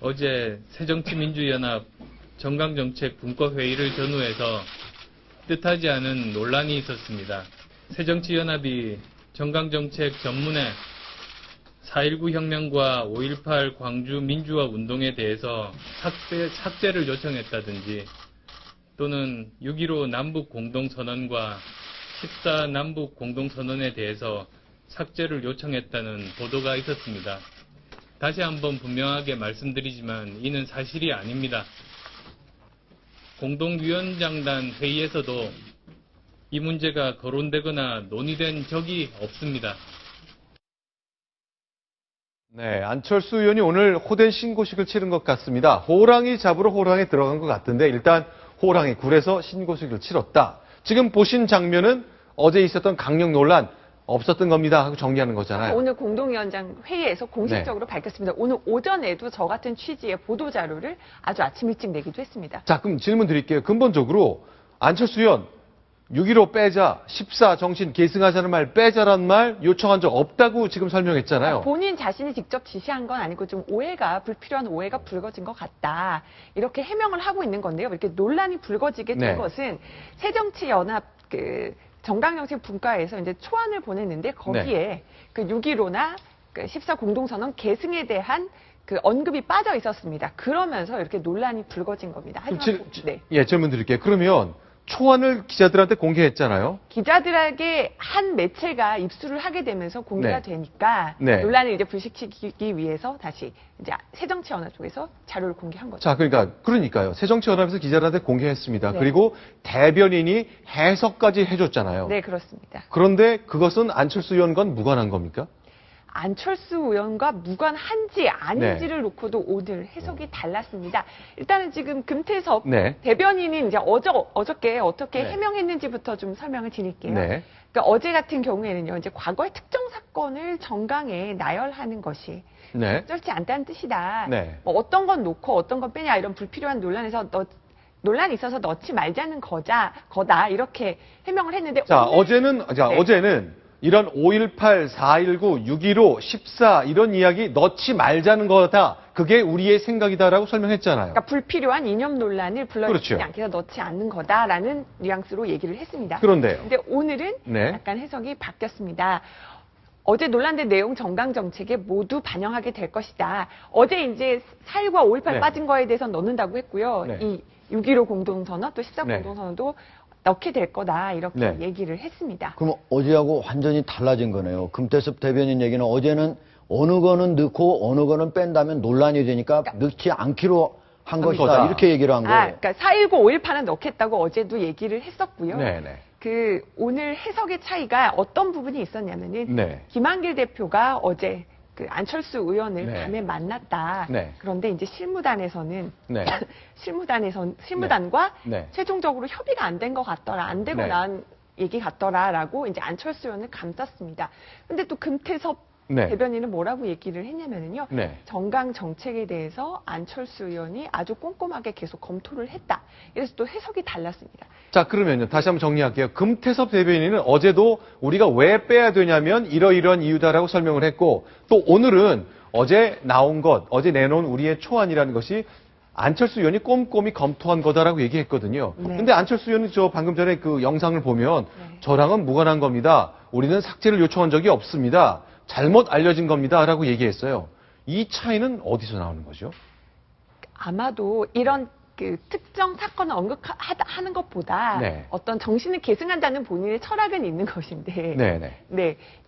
어제 새정치민주연합 정강정책 분과회의를 전후해서 뜻하지 않은 논란이 있었습니다. 새정치연합이 정강정책 전문에 4.19 혁명과 5.18 광주 민주화 운동에 대해서 삭제를 요청했다든지 또는 6.15 남북 공동선언과 14 남북 공동선언에 대해서 삭제를 요청했다는 보도가 있었습니다. 다시 한번 분명하게 말씀드리지만 이는 사실이 아닙니다. 공동위원장단 회의에서도 이 문제가 거론되거나 논의된 적이 없습니다. 네, 안철수 의원이 오늘 호된 신고식을 치른 것 같습니다. 호랑이 잡으러 호랑이 들어간 것 같은데 일단 호랑이 굴에서 신고식을 치렀다. 지금 보신 장면은 어제 있었던 강령 논란 없었던 겁니다 하고 정리하는 거잖아요. 오늘 공동위원장 회의에서 공식적으로 밝혔습니다. 오늘 오전에도 저 같은 취지의 보도자료를 아주 아침 일찍 내기도 했습니다. 자, 그럼 질문 드릴게요. 근본적으로 안철수 의원 6.15 빼자, 14 정신 계승하자는 말 빼자라는 말 요청한 적 없다고 지금 설명했잖아요. 본인 자신이 직접 지시한 건 아니고 좀 불필요한 오해가 불거진 것 같다. 이렇게 해명을 하고 있는 건데요. 이렇게 논란이 불거지게 된 것은 새정치연합 정강정책 분과에서 이제 초안을 보냈는데 거기에 그 6.15나 그 14 공동선언 계승에 대한 그 언급이 빠져 있었습니다. 그러면서 이렇게 논란이 불거진 겁니다. 하지만 질문 드릴게요. 그러면 초안을 기자들한테 공개했잖아요. 기자들에게 한 매체가 입수를 하게 되면서 공개가 되니까 논란을 이제 불식시키기 위해서 다시 이제 새정치연합 쪽에서 자료를 공개한 거죠. 자, 그러니까요. 새정치연합에서 기자들한테 공개했습니다. 그리고 대변인이 해석까지 해줬잖아요. 네, 그렇습니다. 그런데 그것은 안철수 의원과 무관한 겁니까? 안철수 의원과 무관한지 아닌지를 놓고도 오늘 해석이 달랐습니다. 일단은 지금 금태섭 대변인이 이제 어저께 어떻게 해명했는지부터 좀 설명을 드릴게요. 그러니까 어제 같은 경우에는요, 이제 과거의 특정 사건을 정강에 나열하는 것이 적절치 않다는 뜻이다. 뭐 어떤 건 놓고 어떤 건 빼냐 이런 불필요한 논란이 있어서 넣지 말자는 거다 이렇게 해명을 했는데. 자, 어제는 이런 5.18, 4.19, 6.15, 14 이런 이야기 넣지 말자는 거다. 그게 우리의 생각이다라고 설명했잖아요. 그러니까 불필요한 이념 논란을 불러일으키지 않게 해서 넣지 않는 거다라는 뉘앙스로 얘기를 했습니다. 그런데요. 근데 오늘은 약간 해석이 바뀌었습니다. 어제 논란된 내용 정강정책에 모두 반영하게 될 것이다. 어제 이제 4.19와 5.18 빠진 거에 대해서 넣는다고 했고요. 이 6.15 공동선언 또 14 공동선언도 넣게 될 거다 이렇게 얘기를 했습니다. 그럼 어제하고 완전히 달라진 거네요. 금태섭 대변인 얘기는 어제는 어느 거는 넣고 어느 거는 뺀다면 논란이 되니까 넣지 않기로 한 것이다. 이렇게 얘기를 한 거예요. 그러니까 4.19, 5.18은 넣겠다고 어제도 얘기를 했었고요. 오늘 해석의 차이가 어떤 부분이 있었냐면은 김한길 대표가 어제 그 안철수 의원을 밤에 만났다. 그런데 이제 실무단과 최종적으로 협의가 안 된 것 같더라. 안 되고 난 얘기 같더라라고 이제 안철수 의원을 감쌌습니다. 근데 또 금태섭 대변인은 뭐라고 얘기를 했냐면요. 정강 정책에 대해서 안철수 의원이 아주 꼼꼼하게 계속 검토를 했다. 그래서 또 해석이 달랐습니다. 자, 그러면요. 다시 한번 정리할게요. 금태섭 대변인은 어제도 우리가 왜 빼야 되냐면 이러이러한 이유다라고 설명을 했고 또 오늘은 어제 내놓은 우리의 초안이라는 것이 안철수 의원이 꼼꼼히 검토한 거다라고 얘기했거든요. 근데 안철수 의원이 방금 전에 그 영상을 보면 저랑은 무관한 겁니다. 우리는 삭제를 요청한 적이 없습니다. 잘못 알려진 겁니다라고 얘기했어요. 이 차이는 어디서 나오는 거죠? 아마도 이런 그 특정 사건을 언급하는 것보다 어떤 정신을 계승한다는 본인의 철학은 있는 것인데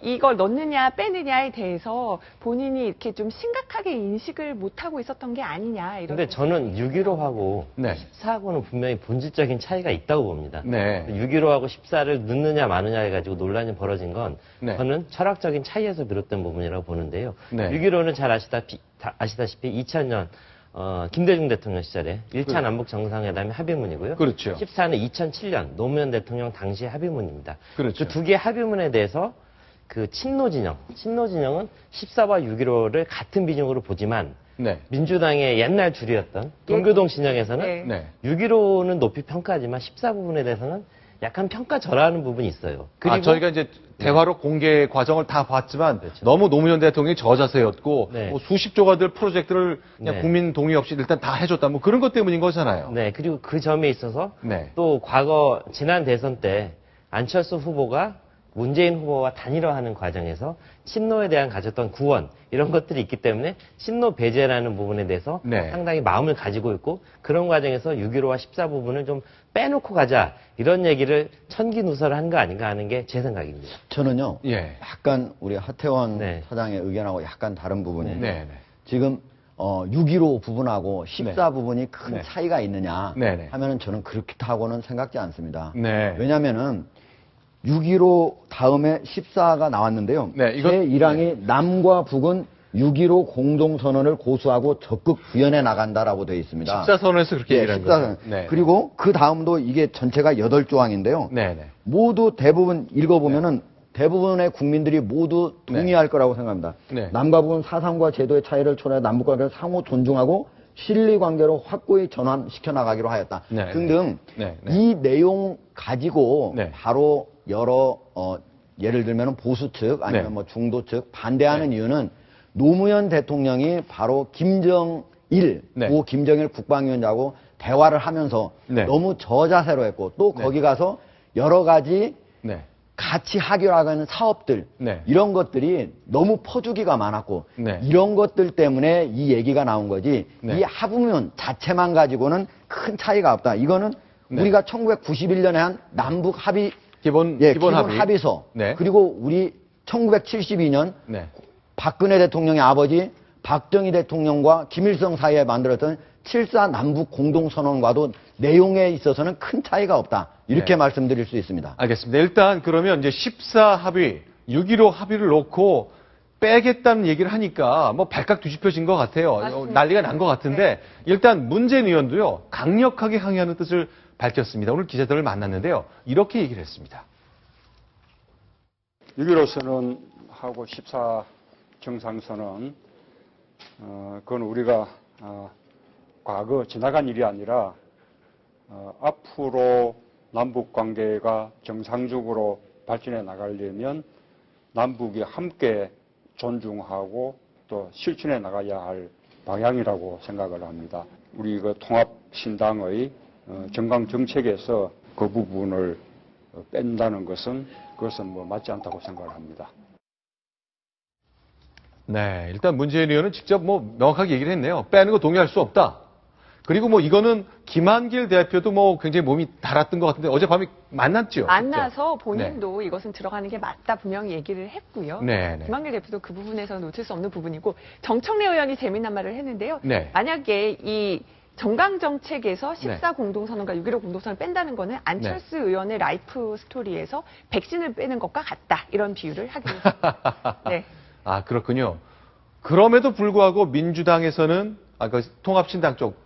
이걸 넣느냐 빼느냐에 대해서 본인이 이렇게 좀 심각하게 인식을 못하고 있었던 게 아니냐. 근데 저는 6.15하고 14하고는 분명히 본질적인 차이가 있다고 봅니다. 6.15하고 14를 넣느냐 마느냐 해가지고 논란이 벌어진 건 저는 철학적인 차이에서 비롯된 부분이라고 보는데요. 6.15는 잘 아시다시피 2000년 김대중 대통령 시절에 1차 남북 정상회담의 합의문이고요. 14는 2007년 노무현 대통령 당시 합의문입니다. 그 두 개의 합의문에 대해서 그 친노 진영은 14와 6.15를 같은 비중으로 보지만 민주당의 옛날 주류였던 동교동 진영에서는 6.15는 높이 평가하지만 14 부분에 대해서는 약간 평가절하하는 부분이 있어요. 그리고 저희가 이제 대화로 공개 과정을 다 봤지만 그렇죠. 너무 노무현 대통령이 저자세였고 뭐 수십 조가들 프로젝트를 그냥 국민 동의 없이 일단 다 해줬다. 뭐 그런 것 때문인 거잖아요. 네, 그리고 그 점에 있어서 또 과거 지난 대선 때 안철수 후보가 문재인 후보와 단일화하는 과정에서 친노에 대한 가졌던 구원 이런 것들이 있기 때문에 친노 배제라는 부분에 대해서 상당히 마음을 가지고 있고 그런 과정에서 6.15와 14 부분을 좀 빼놓고 가자 이런 얘기를 천기누설을 한 거 아닌가 하는 게 제 생각입니다. 저는요 약간 우리 하태원 사장의 의견하고 약간 다른 부분이 지금 6.15 부분하고 14 부분이 큰 차이가 있느냐 하면은 저는 그렇다고는 생각지 않습니다. 왜냐면은 6.15 다음에 14가 나왔는데요. 제1항이 남과 북은 6.15 공동선언을 고수하고 적극 구현해 나간다라고 되어 있습니다. 14선언에서 그렇게 얘기를 한 거죠. 그리고 그 다음도 이게 전체가 8조항인데요. 모두 대부분 읽어보면은 대부분의 국민들이 모두 동의할 거라고 생각합니다. 남과 북은 사상과 제도의 차이를 초래해 남북관계를 상호 존중하고 실리관계로 확고히 전환시켜 나가기로 하였다. 등등 이 내용 가지고 바로 여러 예를 들면 보수 측 아니면 뭐 중도 측 반대하는 이유는 노무현 대통령이 바로 김정일 고 김정일 국방위원장하고 대화를 하면서 너무 저자세로 했고 또 거기 가서 여러 가지 같이 하기로 하는 사업들 이런 것들이 너무 퍼주기가 많았고 이런 것들 때문에 이 얘기가 나온 거지 이 합의문 자체만 가지고는 큰 차이가 없다. 이거는 우리가 1991년에 한 남북 합의 기본 합의서 그리고 우리 1972년 박근혜 대통령의 아버지 박정희 대통령과 김일성 사이에 만들었던 7.4 남북 공동선언과도 내용에 있어서는 큰 차이가 없다. 이렇게 말씀드릴 수 있습니다. 알겠습니다. 일단 그러면 이제 14 합의, 6.15 합의를 놓고 빼겠다는 얘기를 하니까 뭐 발칵 뒤집혀진 것 같아요. 난리가 난 것 같은데 일단 문재인 의원도요. 강력하게 항의하는 뜻을 밝혔습니다. 오늘 기자들을 만났는데요. 이렇게 얘기를 했습니다. 6.15 선언하고 14 정상선언 그건 우리가 과거 지나간 일이 아니라 앞으로 남북관계가 정상적으로 발전해 나가려면 남북이 함께 존중하고 또 실천해 나가야 할 방향이라고 생각을 합니다. 우리 그 통합신당의 정강 정책에서 그 부분을 뺀다는 것은 그것은 뭐 맞지 않다고 생각을 합니다. 네, 일단 문재인 의원은 직접 뭐 명확하게 얘기를 했네요. 빼는 거 동의할 수 없다. 그리고 뭐 이거는 김한길 대표도 뭐 굉장히 몸이 달았던 것 같은데 어젯밤에 만났죠. 만나서 직접. 본인도 이것은 들어가는 게 맞다 분명히 얘기를 했고요. 김한길 대표도 그 부분에서 놓칠 수 없는 부분이고 정청래 의원이 재미난 말을 했는데요. 만약에 이 정강정책에서 14 공동선언과 6.15 공동선언을 뺀다는 거는 안철수 의원의 라이프 스토리에서 백신을 빼는 것과 같다. 이런 비유를 하기로 했습니다. 아, 그렇군요. 그럼에도 불구하고 민주당에서는 그 통합신당 쪽,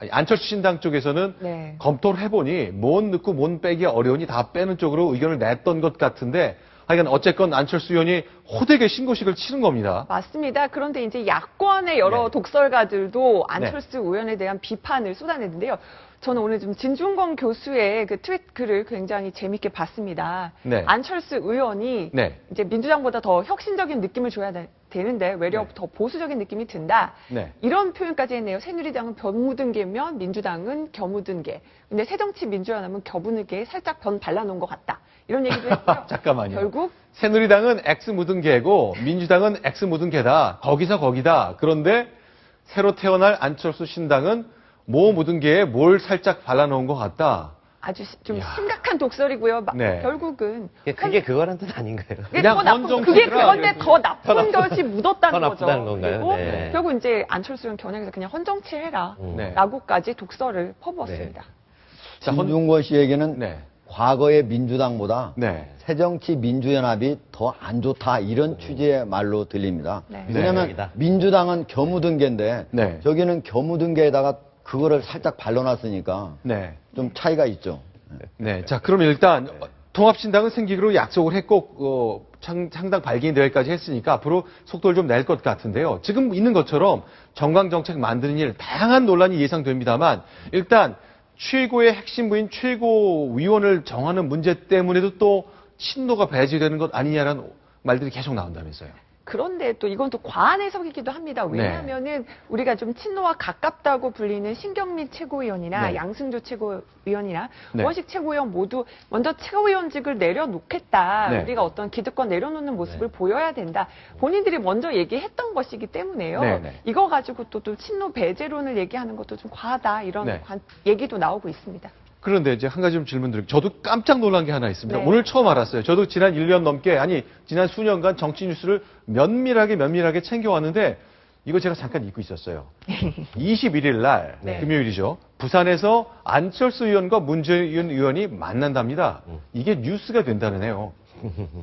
안철수 신당 쪽에서는 검토를 해보니 뭔 넣고 뭔 빼기 어려우니 다 빼는 쪽으로 의견을 냈던 것 같은데 하여간 어쨌건 안철수 의원이 호되게 신고식을 치른 겁니다. 맞습니다. 그런데 이제 야권의 여러 독설가들도 안철수 의원에 대한 비판을 쏟아냈는데요. 저는 오늘 좀 진중권 교수의 그 트윗 글을 굉장히 재밌게 봤습니다. 안철수 의원이 이제 민주당보다 더 혁신적인 느낌을 줘야 되는데 외려 더 보수적인 느낌이 든다. 이런 표현까지 했네요. 새누리당은 변 묻은 개면 민주당은 겨 묻은 개. 근데 새정치민주연합은 겨 묻은 개에 살짝 변 발라놓은 것 같다. 이런 얘기도 했고요. 잠깐만요. 결국 새누리당은 X 묻은 개고 민주당은 X 묻은 개다. 거기서 거기다. 그런데 새로 태어날 안철수 신당은 모 묻은 개에 뭘 살짝 발라놓은 것 같다. 아주 좀 심각한 독설이고요. 결국은 그게 그거란 뜻 아닌가요? 그게 그건데 더 나쁜 것이 묻었다는 더 거죠. 나쁘다는 건가요? 그리고 결국 이제 안철수는 겨냥해서 그냥 헌정치해라 라고까지 독설을 퍼부었습니다. 진중권 씨에게는 과거의 민주당보다 새정치민주연합이 더 안 좋다 이런 취지의 말로 들립니다. 왜냐하면 민주당은 겨 묻은 개인데 저기는 겨 묻은 개에다가 그거를 살짝 발라놨으니까 좀 차이가 있죠. 자, 그럼 일단 통합신당은 생기기로 약속을 했고 창당 발기인 대회까지 했으니까 앞으로 속도를 좀 낼 것 같은데요. 지금 있는 것처럼 정강정책 만드는 일 다양한 논란이 예상됩니다만 일단 최고의 핵심부인 최고위원을 정하는 문제 때문에도 또 친노가 배제되는 것 아니냐라는 말들이 계속 나온다면서요. 그런데 또 이건 또 과한 해석이기도 합니다. 왜냐하면은 우리가 좀 친노와 가깝다고 불리는 신경민 최고위원이나 양승조 최고위원이나 우원식 최고위원 모두 먼저 최고위원직을 내려놓겠다. 우리가 어떤 기득권 내려놓는 모습을 보여야 된다. 본인들이 먼저 얘기했던 것이기 때문에요. 이거 가지고 또 친노 배제론을 얘기하는 것도 좀 과하다. 이런 얘기도 나오고 있습니다. 그런데 이제 한 가지 좀 질문 드릴게요. 저도 깜짝 놀란 게 하나 있습니다. 오늘 처음 알았어요. 저도 지난 1년 넘게, 지난 수년간 정치 뉴스를 면밀하게 챙겨왔는데, 이거 제가 잠깐 잊고 있었어요. 21일 날, 금요일이죠. 부산에서 안철수 의원과 문재인 의원이 만난답니다. 이게 뉴스가 된다는 해요.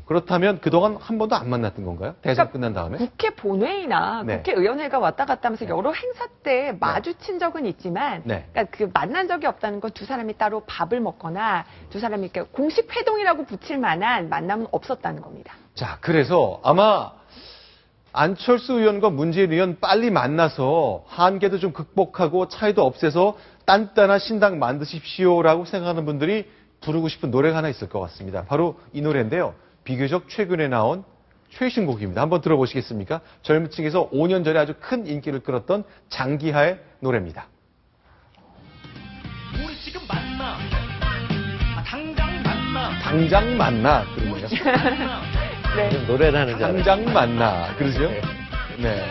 그렇다면 그동안 한 번도 안 만났던 건가요? 대선 끝난 다음에? 국회 본회의나 국회의원회가 왔다 갔다 하면서 여러 행사 때 마주친 적은 있지만 그러니까 그 만난 적이 없다는 건 두 사람이 따로 밥을 먹거나 두 사람이 공식 회동이라고 붙일 만한 만남은 없었다는 겁니다. 자, 그래서 아마 안철수 의원과 문재인 의원 빨리 만나서 한계도 좀 극복하고 차이도 없애서 단단한 신당 만드십시오라고 생각하는 분들이 부르고 싶은 노래가 하나 있을 것 같습니다. 바로 이 노래인데요. 비교적 최근에 나온 최신곡입니다. 한번 들어보시겠습니까? 젊은 층에서 5년 전에 아주 큰 인기를 끌었던 장기하의 노래입니다. 우리 지금 만나. 당장 만나. 당장 만나. 그러네요. 노래라는 줄 알아요. 당장 만나. 그러죠? 네.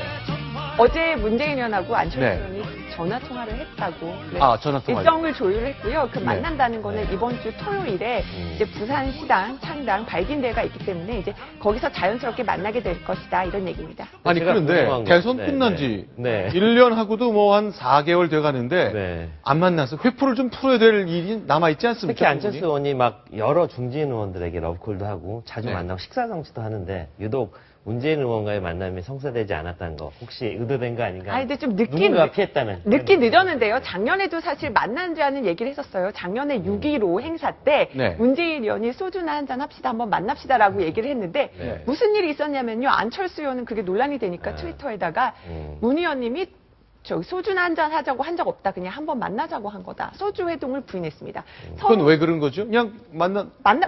어제 문재인 의원하고 안철수 의원이 전화 통화를 했다고. 전화 통화. 일정을 조율했고요. 그 만난다는 거는 이번 주 토요일에 이제 부산시당 창당 발긴대회가 있기 때문에 이제 거기서 자연스럽게 만나게 될 것이다 이런 얘기입니다. 아니 그런데 대선 끝난 지 1년 하고도 뭐 한 4개월 돼 가는데 안 만나서 회포를 좀 풀어야 될 일이 남아 있지 않습니까? 특히 안철수 의원이 막 여러 중진 의원들에게 러브콜도 하고 자주 만나고 식사 정치도 하는데 유독 문재인 의원과의 만남이 성사되지 않았다는 거 혹시 의도된 거 아닌가? 근데 좀 누군가 피했다면. 늦긴 늦었는데요. 작년에도 사실 만난다는 얘기를 했었어요. 작년에 6.15 행사 때 문재인 의원이 소주나 한잔 합시다, 한번 만납시다라고 얘기를 했는데 무슨 일이 있었냐면요. 안철수 의원은 그게 논란이 되니까 트위터에다가 문 의원님이 소주나 한잔 하자고 한 적 없다. 그냥 한번 만나자고 한 거다. 소주 회동을 부인했습니다. 그건 왜 그런 거죠? 그냥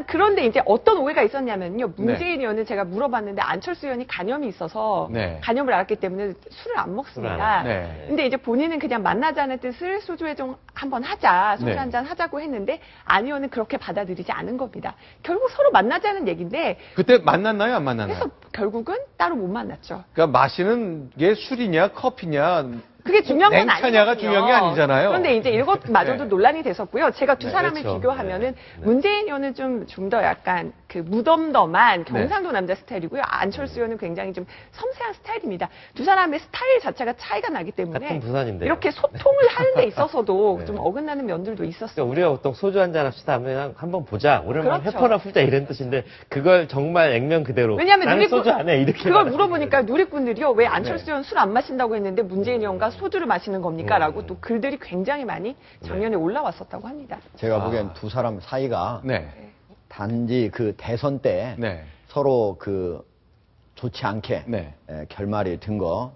그런데 이제 어떤 오해가 있었냐면요. 문재인 의원은 제가 물어봤는데 안철수 의원이 간염이 있어서 간염을 앓았기 때문에 술을 안 먹습니다. 근데 이제 본인은 그냥 만나자는 뜻을 소주 회동 한번 하자. 소주 한잔 하자고 했는데 안 의원은 그렇게 받아들이지 않은 겁니다. 결국 서로 만나자는 얘기인데 그때 만났나요? 안 만났나요? 그래서 결국은 따로 못 만났죠. 그러니까 마시는 게 술이냐 커피냐 그게 중요한 건 아니거든요. 냉차냐가 중요한 게 아니잖아요. 그런데 이제 이것마저도 논란이 됐었고요. 제가 두 사람을 비교하면은 문재인 의원은 좀 더 약간 그 무덤덤한 경상도 남자 스타일이고요. 안철수 의원은 굉장히 좀 섬세한 스타일입니다. 두 사람의 스타일 자체가 차이가 나기 때문에 같은 부산인데요. 이렇게 소통을 하는 데 있어서도 좀 어긋나는 면들도 있었어요. 그러니까 우리가 보통 소주 한잔 합시다 하면 한번 보자. 오랜만에 회포나 풀자 이런 뜻인데 그걸 정말 액면 그대로 왜냐하면 소주 안 해 이렇게 그걸 물어보니까 누리꾼들이요. 왜 안철수 의원 술 안 마신다고 했는데 문재인 의원과 소주를 마시는 겁니까? 라고 또 글들이 굉장히 많이 작년에 올라왔었다고 합니다. 제가 보기엔 두 사람 사이가 단지 그 대선 때 서로 그 좋지 않게 결말이 든 거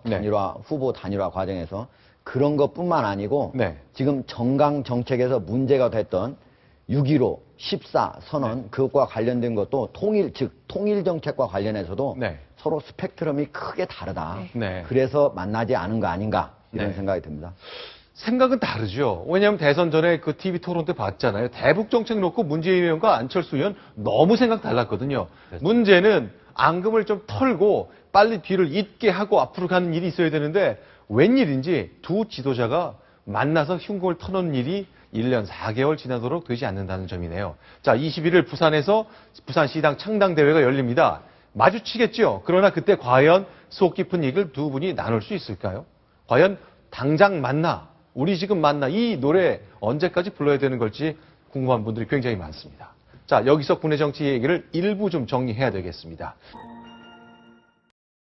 후보 단일화 과정에서 그런 것뿐만 아니고 지금 정강 정책에서 문제가 됐던 6.15, 14 선언 그것과 관련된 것도 통일 정책과 관련해서도 서로 스펙트럼이 크게 다르다. 그래서 만나지 않은 거 아닌가 이런 생각이 듭니다. 생각은 다르죠. 왜냐하면 대선 전에 그 TV 토론 때 봤잖아요. 대북 정책 놓고 문재인 의원과 안철수 의원 너무 생각 달랐거든요. 문제는 앙금을 좀 털고 빨리 뒤를 잇게 하고 앞으로 가는 일이 있어야 되는데 웬일인지 두 지도자가 만나서 흉공을 터놓는 일이 1년 4개월 지나도록 되지 않는다는 점이네요. 자, 21일 부산에서 부산시당 창당대회가 열립니다. 마주치겠죠. 그러나 그때 과연 속 깊은 얘기를 두 분이 나눌 수 있을까요? 과연 당장 만나, 우리 지금 만나 이 노래 언제까지 불러야 되는 걸지 궁금한 분들이 굉장히 많습니다. 자, 여기서 국내 정치 얘기를 일부 좀 정리해야 되겠습니다.